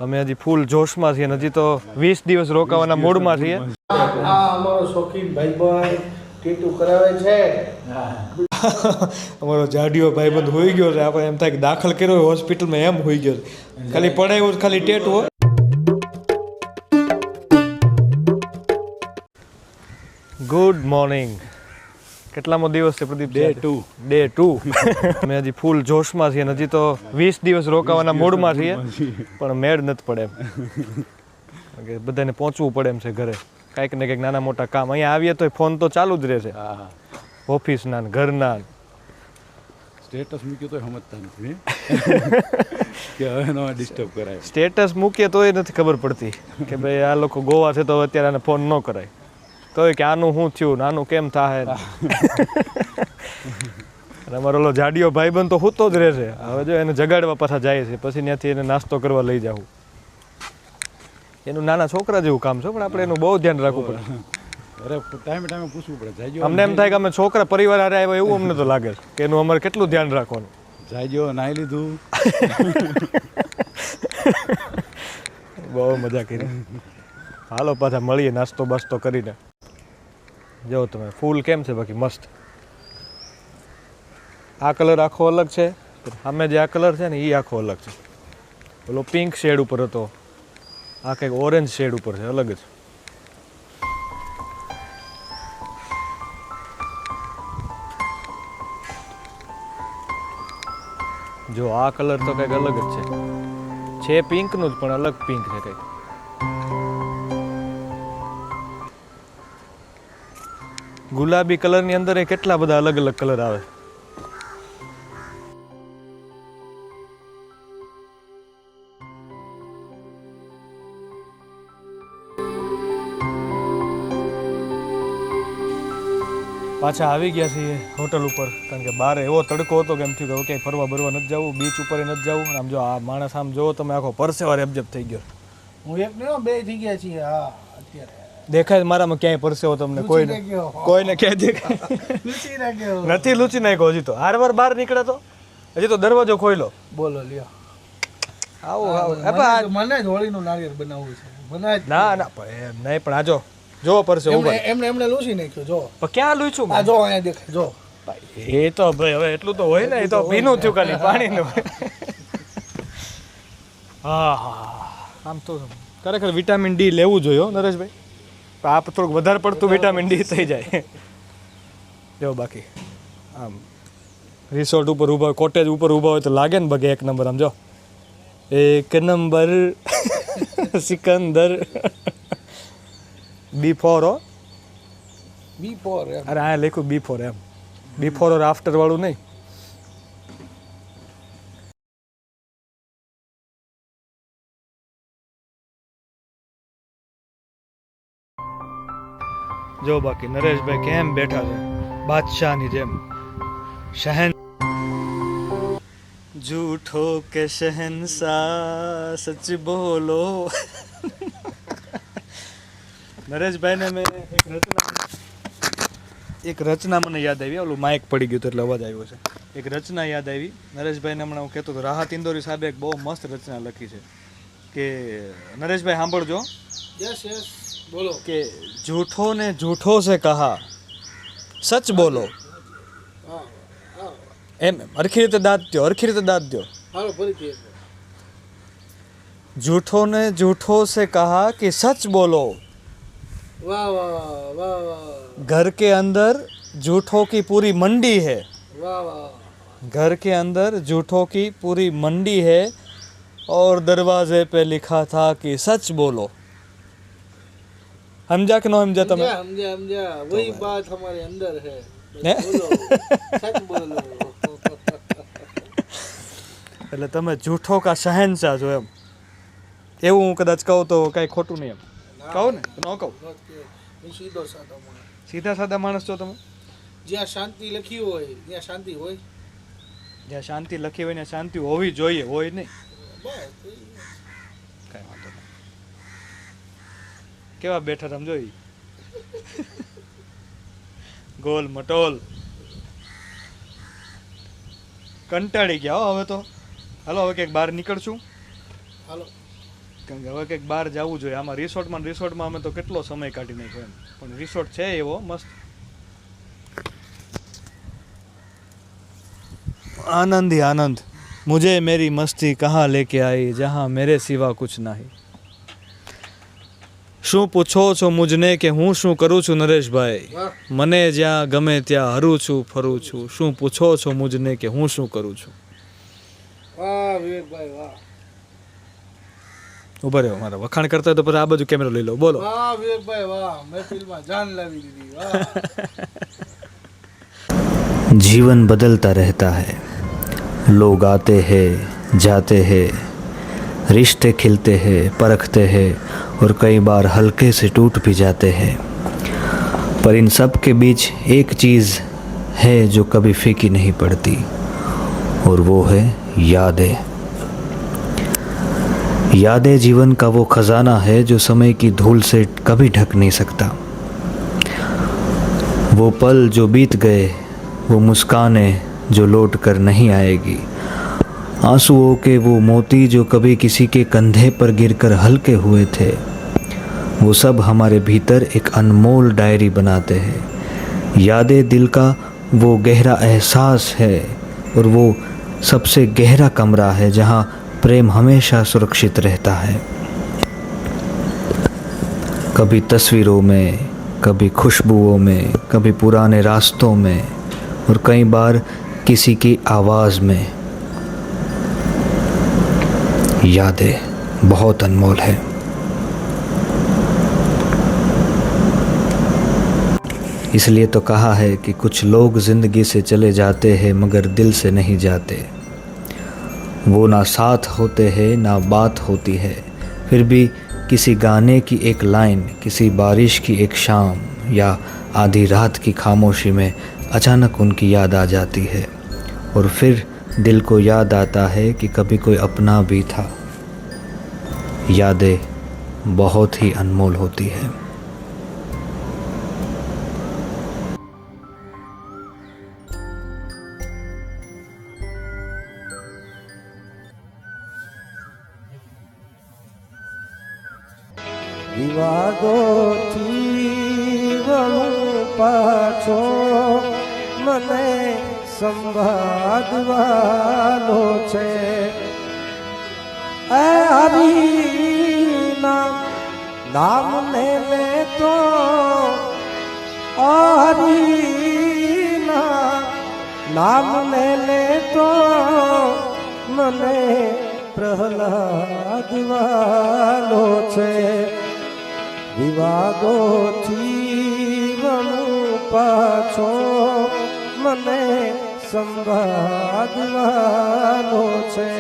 અમે હજી ફૂલ જોશમાં છીએ અને હજી તો 20 દિવસ રોકાવાના મૂડમાં છીએ. આ અમારો શોખીન ભાઈબંધ ટીટુ કરાવે છે. અમારો જાડિયો ભાઈબંધ હોઈ ગયો છે. આપણે એમ થાય કે દાખલ કર્યો હોય હોસ્પિટલમાં એમ હોઈ ગયો છે. ખાલી પડાયું ખાલી ટેટુ હોય. Good morning. કેટલામો દિવસ છે પ્રદીપ? ડે 2. અમે હજી ફૂલ જોશમાં છીએ અને હજી તો 20 દિવસ રોકાવાના મૂડમાં છીએ પણ મેળ નથી પડે એમ. બધાને પહોંચવું પડે એમ છે ઘરે. કાંઈક ને કંઈક નાના મોટા કામ. અહીંયા આવીએ તો ફોન તો ચાલુ જ રહે છે. ઓફિસના ને ઘરના. સ્ટેટસ મૂક્યું તો સમજતા નથી કે હવે ન ડિસ્ટર્બ કરાય. સ્ટેટસ મૂકીએ તોય નથી ખબર પડતી કે ભાઈ આ લોકો ગોવા છે તો અત્યારે આને ફોન ન કરાય. તોય કે આનું શું થયું નાનું કેમ થાય. અમારો ઓલો જાડિયો ભાઈબંધ તો સૂતો જ રહે છે. હવે જો એને જગાડવા પાછા જાય છે પછી ત્યાંથી એને નાસ્તો કરવા લઈ જાવું. એનું નાના છોકરા જેવું કામ છે પણ આપણે એનું બહુ ધ્યાન રાખવું પડે. અરે ટાઈમે ટાઈમે પૂછવું પડે. જાયજો અમને એમ થાય કે અમે છોકરા પરિવાર હારે આવ્યા એવું અમને તો લાગે છે કે એનું અમારે કેટલું ધ્યાન રાખવાનું. જાયજો નાહી લીધું. બહુ મજા કરી. હાલો પાછા મળીએ નાસ્તો બાસ્તો કરીને. જો તમે ફૂલ કેમ છે બાકી મસ્ત. આ કલર આખો અલગ છે. સામે જે આ કલર છે ને એ આખો અલગ છે. ઓલો પિંક શેડ ઉપર હતો. આ કંઈક ઓરેન્જ શેડ ઉપર છે અલગ જ. જો આ કલર તો કંઈક અલગ જ છે પિંકનું જ પણ અલગ પિંક છે કંઈક. ગુલાબી કલરની અંદર એ કેટલા બધા અલગ અલગ કલર આવે. પાછા આવી ગયા છીએ હોટલ ઉપર કારણ કે બહાર એવો તડકો હતો કે એમ થયું કે ક્યાંય ફરવા બરવા નથી જવું, બીચ ઉપર નથી જવું. આમ જો આ માણસ આમ જોવો તમે આખો પરસેવા રેબજેબ થઈ ગયો. હું એક ને બે થઈ ગયા છીએ. હા અત્યારે દેખાય મારામાં ક્યાંય પરસેવો તમને? કોઈને ક્યાંય દેખાય નથી. લૂચી નાખ્યો હજી તો. હારવાર બહાર નીકળે તો હજી તો દરવાજો ખોલ્યો. બોલો લ્યો. આવો મને જ હોળીનું નારિયેળ બનાવવું છે. મને ના ના એમ નહીં પણ આજો જો પરસે એમને લૂસી નાખ્યો. જો પણ ક્યાં લૂછું? આ જો અહીંયા દેખાય. જો એ તો ભાઈ હવે એટલું તો હોય ને. એ તો ભીનું થયું ખાલી પાણીનું. હા હા આમ તો ખરેખર વિટામિન ડી લેવું જોઈએ નરેશભાઈ. આપ થોડુંક વધારે પડતું વિટામિન ડી થઈ જાય. જો બાકી આમ રિસોર્ટ ઉપર ઊભા હોય, કોટેજ ઉપર ઊભા હોય તો લાગે ને બગે એક નંબર. આમ જો એક નંબર સિકંદર. બિફોર હો. બિફોર. અરે આ લખ્યું બિફોર એમ. બિફોર ઓર આફ્ટર વાળું નહીં. જો બાકી નરેશભાઈ કેમ બેઠા છે બાદશાહની જેમ. શહેન झूठो के शहनशाह सच बोलो. નરેશભાઈ ને મેં એક રચના મને યાદ આવી. ઓલું માઇક પડી ગયું એટલે અવાજ આવ્યો છે. એક રચના યાદ આવી નરેશભાઈને. હમણાં હું કહેતો હતો રાહત ઇન્દોરી સાહેબે એક બહુ મસ્ત રચના લખી છે કે નરેશભાઈ સાંભળજો. યસ યસ બોલો. કે झूठो ने झूठो से कहा सच बोलो. એમ હરખી રીતે દાંત દો, હરખી રીતે દાંત દો. હાલો ફરીથી. झूठो ने झूठो से कहा कि सच बोलो. વાહ વાહ વાહ વાહ. घर के अंदर झूठों की पूरी मंडी है. વાહ વાહ. घर के अंदर झूठों की पूरी मंडी है और दरवाजे पे लिखा था कि सच बोलो. समझा कि नो समझा તમે? समझा समझा. वही बात हमारे अंदर है. हैं? बोलो सच बोलो. એટલે તમે झूठों का शहनशाह છો એમ. એવું હું કદાચ કહું તો કાંઈ ખોટું નહીં એમ કહું ને? ન કહું. સીધો સાધો માણસ. સીધા સાદા માણસ છો તમે. જ્યાં શાંતિ લખી હોય ત્યાં શાંતિ હોય. જ્યાં શાંતિ લખી હોય ને શાંતિ હોવી જોઈએ, હોય નહીં. બસ કાંઈ વાંધો નહીં. કેવા બેઠા તમે જોઈ. ગોલ મટોલ. કંટાળી ગયા હો હવે તો. હાલો હવે ક્યાંક બહાર નીકળશું. હાલો કારણ કે હવે કંઈક બહાર જવું જોઈએ. આમાં રિસોર્ટમાં અમે તો કેટલો સમય કાઢી નાખ્યો એમ, પણ રિસોર્ટ છે એવો મસ્ત. आनंद ही आनंद, मुझे मेरी मस्ती कहाँ लेके आई जहाँ मेरे सिवा कुछ नहीं. શું પૂછો છો મુજને કે હું શું કરું છું નરેશભાઈ? મને જ્યાં ગમે ત્યાં હરું છું ફરું છું. શું પૂછો છો મુજને કે હું શું કરું છું? વાહ વિવેકભાઈ વાહ, ઉભા રહ્યો, મારા વખાણ કરતા હોય તો પછી આ બાજુ કેમેરો લઈ લો, બોલો. વાહ વિવેકભાઈ વાહ, મહેફિલમાં જાન લાવી દીધી વાહ. जीवन बदलता रहता है, लोग आते हैं जाते हैं, रिश्ते खिलते हैं परखते हैं और कई बार हल्के से टूट भी जाते हैं, पर इन सब के बीच एक चीज़ है जो कभी फीकी नहीं पड़ती और वो है यादें. यादें जीवन का वो खजाना है जो समय की धूल से कभी ढक नहीं सकता. वो पल जो बीत गए, वो मुस्कानें जो लौट कर नहीं आएगी, आंसुओं के वो मोती जो कभी किसी के कंधे पर गिरकर हल्के हुए थे, वो सब हमारे भीतर एक अनमोल डायरी बनाते हैं. यादें दिल का वो गहरा एहसास है और वो सबसे गहरा कमरा है जहाँ प्रेम हमेशा सुरक्षित रहता है. कभी तस्वीरों में, कभी खुशबुओं में, कभी पुराने रास्तों में और कई बार किसी की आवाज़ में. यादें बहुत अनमोल है. इसलिए तो कहा है कि कुछ लोग ज़िंदगी से चले जाते हैं मगर दिल से नहीं जाते. वो ना साथ होते हैं ना बात होती है, फिर भी किसी गाने की एक लाइन, किसी बारिश की एक शाम या आधी रात की खामोशी में अचानक उनकी याद आ जाती है और फिर दिल को याद आता है कि कभी कोई अपना भी था. यादें बहुत ही अनमोल होती है. વિવાદોથી વળું પાછો મને સંવાદવાનો છે. હરિના નામને લેતો, હરિના નામને લેતો મને પ્રહલાદવાનો છે. વિવાદોથી વળું પાછો મને સંવાદવાનો છે.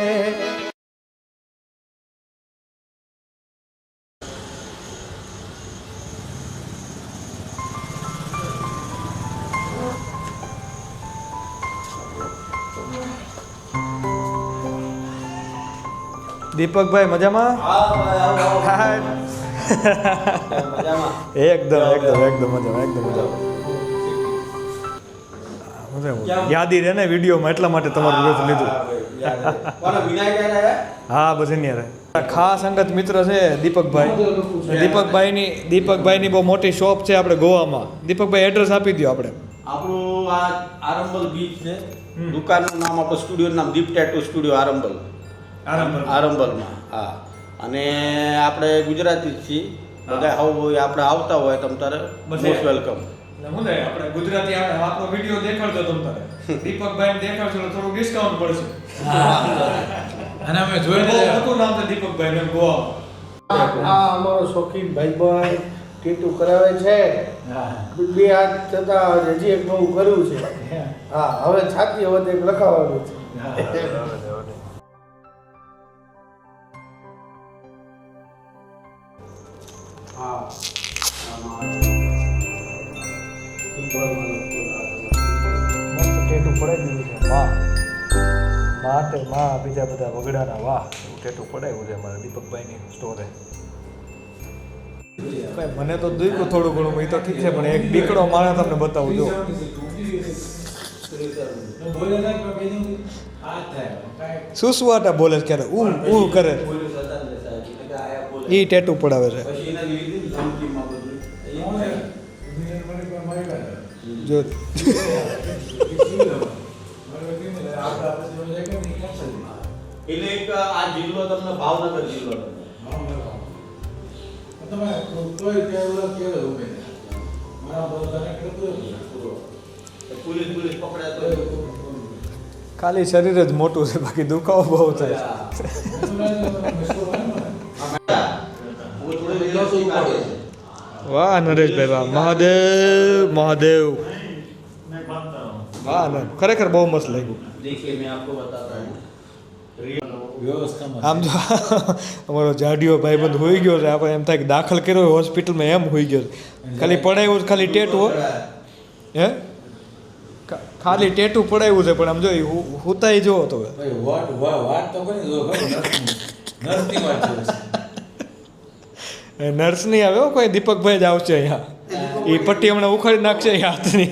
દીપકભાઈ મજામાં? એકદમ એકદમ એકદમ મજામાં, એકદમ મજામાં. યાદી રહે ને વિડીયોમાં, એટલા માટે તમારું વિરોધ લીધું. હા બસ એની હારે. ખાસ અંગત મિત્ર છે દીપકભાઈ. દીપકભાઈની બહુ મોટી શોપ છે આપણે ગોવામાં. દીપકભાઈ એડ્રેસ આપી દો આપણે. આપણું આ આરંબલ બીચ છે, દુકાનનું નામ આપણું સ્ટુડિયોનું નામ દીપ ટેટુ સ્ટુડિયો આરંબલ. આરંબલમાં હા. અને આપણે ગુજરાતી જ છીએ બધા. આવું આપણે આવતા હોય તમ તારે મોસ્ટ વેલકમ. આપણે ગુજરાતી આપણો વિડીયો દેખાડજો તમ તારે. દીપકભાઈને દેખાડશો તો થોડું ડિસ્કાઉન્ટ પડશે. અને અમે જોઈને હતું નામ છે દીપકભાઈ ગોવા. આ અમારો શોખીન ભાઈ ટેટુ કરાવે છે. બે હાથ થતા હજી એક નવું કર્યું છે. હા હવે છાતી હવે એક લખાવવાનું છે. મસ્ત ટેટુ પડાવી દીધું છે. માં બીજા બધા વગડાના વાહ એવું ટેટુ પડાવ્યું છે અમારા દીપકભાઈની સ્ટોરે. મને તો દુખ્યું થોડું ઘણું, એ તો ઠીક છે, પણ એક બીકડો માણસ તમને બતાવું જો. સુસવાટા બોલે ક્યારે કરે. એ ટેટુ પડાવે છે પછી એના લીધી ધમકીમાં બધું જો એટલે એક આ જિલ્લો તમને ભાવનગર જિલ્લો પોલીસ પકડ્યા તો ખાલી શરીર જ મોટું છે બાકી દુખાવો બહુ થાય વાહ નરેશભાઈ વાહ મહાદેવ વાહ ના ખરેખર બહુ મસ્ત લાગ્યું देखिए मैं आपको बताता हूँ આમ તો અમારો જાડિયો ભાઈબંધ હોઈ ગયો છે આપણે એમ થાય કે દાખલ કર્યો હોય હોસ્પિટલમાં એમ હોઈ ગયો છે ખાલી પડાવ્યું છે, ખાલી ટેટુ હે ખાલી ટેટુ પડાવ્યું છે પણ આમ જો હુતાઈ જોવો તો નર્સ નહીં આવે હો કોઈ દીપકભાઈ જ આવશે અહીંયા એ પટ્ટી હમણાં ઉખાડી નાખશે હાથની